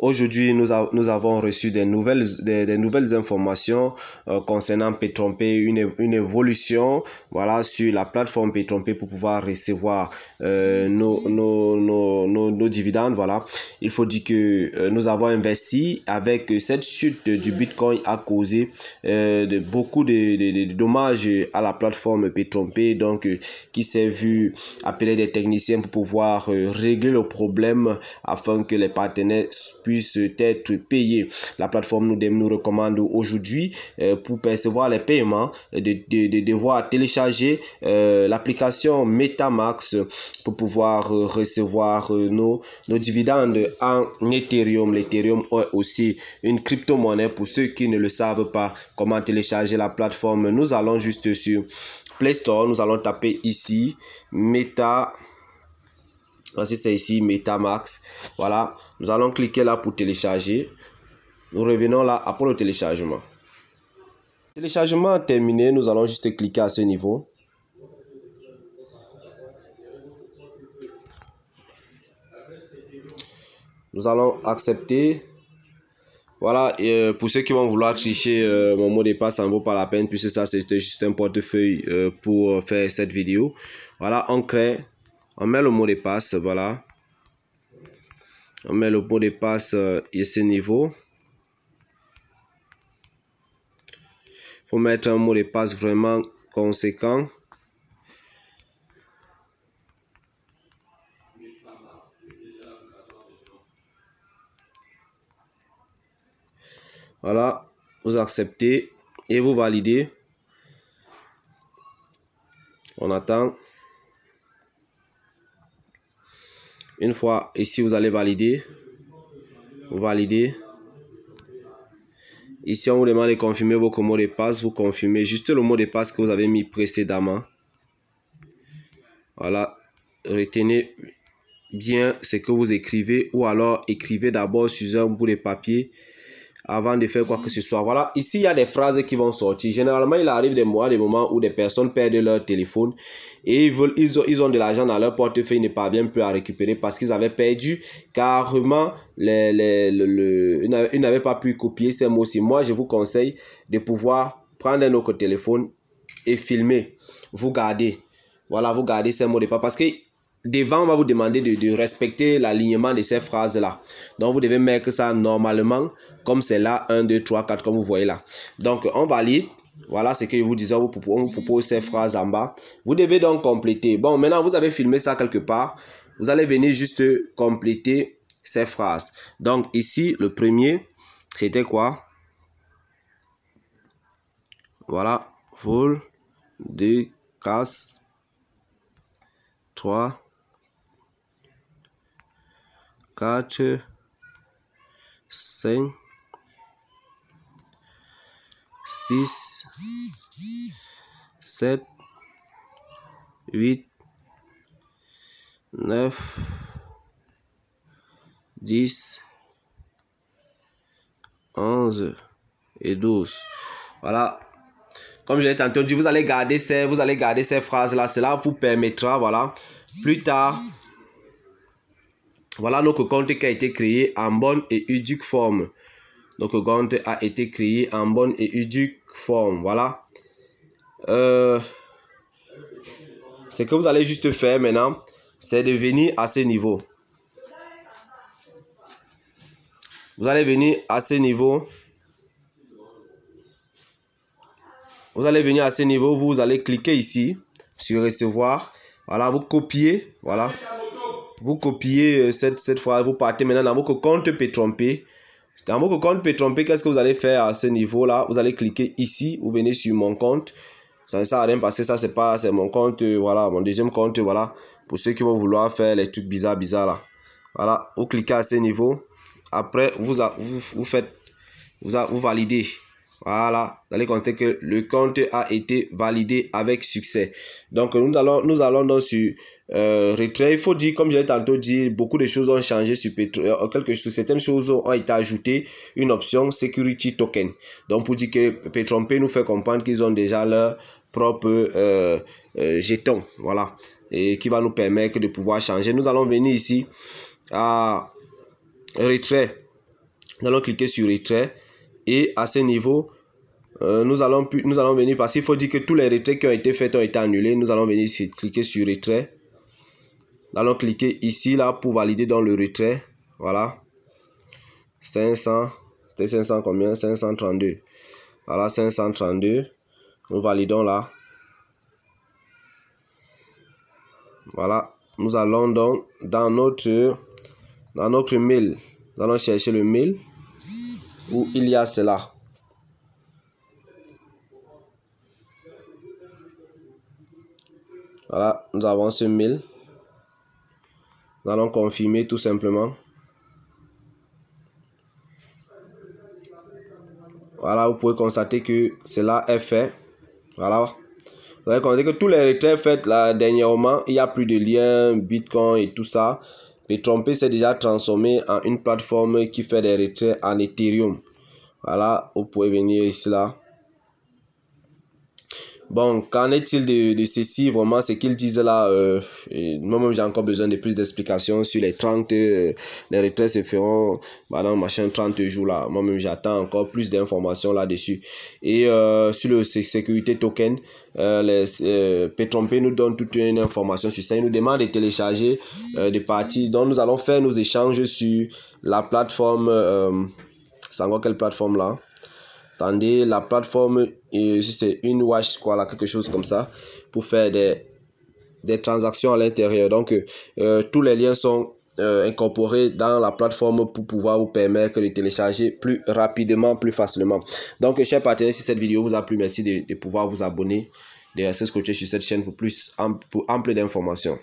Aujourd'hui, nous avons reçu des nouvelles informations concernant Petronpay, une évolution, voilà, sur la plateforme Petronpay pour pouvoir recevoir nos dividendes. Voilà. Il faut dire que nous avons investi avec cette chute du Bitcoin a causé beaucoup de dommages à la plateforme Petronpay, donc qui s'est vu appeler des techniciens pour pouvoir régler le problème afin que les partenaires puissent être payés. La plateforme nous recommande aujourd'hui pour percevoir les paiements de devoir télécharger l'application MetaMask pour pouvoir recevoir nos dividendes en Ethereum. L'Ethereum est aussi une crypto-monnaie. Pour ceux qui ne le savent pas comment télécharger la plateforme, nous allons juste sur Play Store, nous allons taper ici c'est ici MetaMask. Voilà, nous allons cliquer là pour télécharger. Nous revenons là après le téléchargement. Téléchargement terminé, nous allons juste cliquer à ce niveau. Nous allons accepter. Voilà, pour ceux qui vont vouloir tricher mon mot de passe, ça ne vaut pas la peine puisque ça c'était juste un portefeuille pour faire cette vidéo. Voilà, on crée, on met le mot de passe, voilà. On met le mot de passe à ce niveau. Il faut mettre un mot de passe vraiment conséquent. Voilà, vous acceptez et vous validez. On attend. Une fois ici, vous allez valider. Vous validez. Ici, on vous demande de confirmer votre mot de passe. Vous confirmez juste le mot de passe que vous avez mis précédemment. Voilà. Retenez bien ce que vous écrivez ou alors écrivez d'abord sur un bout de papier avant de faire quoi que ce soit. Voilà, ici il y a des phrases qui vont sortir. Généralement, il arrive des moments où des personnes perdent leur téléphone et ils ont de l'argent dans leur portefeuille, ils ne parviennent plus à récupérer parce qu'ils avaient perdu carrément, ils n'avaient pas pu copier ces mots-ci. Moi, je vous conseille de pouvoir prendre un autre téléphone et filmer. Vous gardez. Voilà, vous gardez ces mots de passe parce que devant, on va vous demander de respecter l'alignement de ces phrases-là. Donc, vous devez mettre ça normalement, comme c'est là, 1, 2, 3, 4, comme vous voyez là. Donc, on valide. Voilà ce que je vous disais, on vous propose ces phrases en bas. Vous devez donc compléter. Bon, maintenant, vous avez filmé ça quelque part. Vous allez venir juste compléter ces phrases. Donc, ici, le premier, c'était quoi? Voilà, vol, 2, casse, 3, 4, 5, 6, 7, 8, 9, 10, 11 et 12. Voilà. Comme je l'ai tantôt dit, vous allez garder ces phrases-là. Cela vous permettra, voilà, plus tard, voilà notre compte qui a été créé en bonne et unique forme. Notre compte a été créé en bonne et unique forme. Voilà. Ce que vous allez juste faire maintenant, c'est de venir à ce niveau. Vous allez venir à ce niveau. Vous allez venir à ce niveau, vous allez cliquer ici sur recevoir. Voilà, vous copiez. Voilà. Vous copiez cette phrase, vous partez maintenant dans votre compte Petronpay. Dans votre compte Petronpay, qu'est-ce que vous allez faire à ce niveau-là? Vous allez cliquer ici, vous venez sur mon compte. Ça ne sert à rien parce que ça, c'est mon compte, voilà, mon deuxième compte, voilà. Pour ceux qui vont vouloir faire les trucs bizarres là. Voilà, vous cliquez à ce niveau. Après, vous validez. Voilà, vous allez constater que le compte a été validé avec succès. Donc, nous allons donc sur retrait. Il faut dire, comme je l'ai tantôt dit, beaucoup de choses ont changé sur certaines choses ont été ajoutées. Une option Security Token. Donc, pour dire que Petronpay nous fait comprendre qu'ils ont déjà leur propre jeton. Voilà. Et qui va nous permettre de pouvoir changer. Nous allons venir ici à retrait. Nous allons cliquer sur retrait et à ce niveau, nous allons venir, parce qu'il faut dire que tous les retraits qui ont été faits ont été annulés. Nous allons venir cliquer sur retrait. Nous allons cliquer ici là pour valider dans le retrait. Voilà. 500, c'était 500 combien? 532. Voilà, 532. Nous validons là. Voilà. Nous allons donc dans notre mail. Nous allons chercher le mail où il y a cela. Voilà, nous avons ce mail. Nous allons confirmer tout simplement. Voilà, vous pouvez constater que cela est fait. Voilà. Vous allez constater que tous les retraits faits là dernièrement, il n'y a plus de lien Bitcoin et tout ça. Petron-P s'est déjà transformé en une plateforme qui fait des retraits en Ethereum. Voilà, vous pouvez venir ici là. Bon, qu'en est-il de ceci? Vraiment, ce qu'ils disent là, moi-même j'ai encore besoin de plus d'explications sur les 30, les retraits se feront dans machin 30 jours là. Moi-même j'attends encore plus d'informations là-dessus. Et sur le sécurité token, Petron-P nous donne toute une information sur ça. Il nous demande de télécharger des parties. Donc nous allons faire nos échanges sur la plateforme, c'est encore quelle plateforme là? Attendez, la plateforme, si c'est une wash, quoi, là, quelque chose comme ça, pour faire des transactions à l'intérieur. Donc, tous les liens sont incorporés dans la plateforme pour pouvoir vous permettre de télécharger plus rapidement, plus facilement. Donc, chers partenaires, si cette vidéo vous a plu, merci de pouvoir vous abonner, de rester scotché sur cette chaîne pour ample d'informations.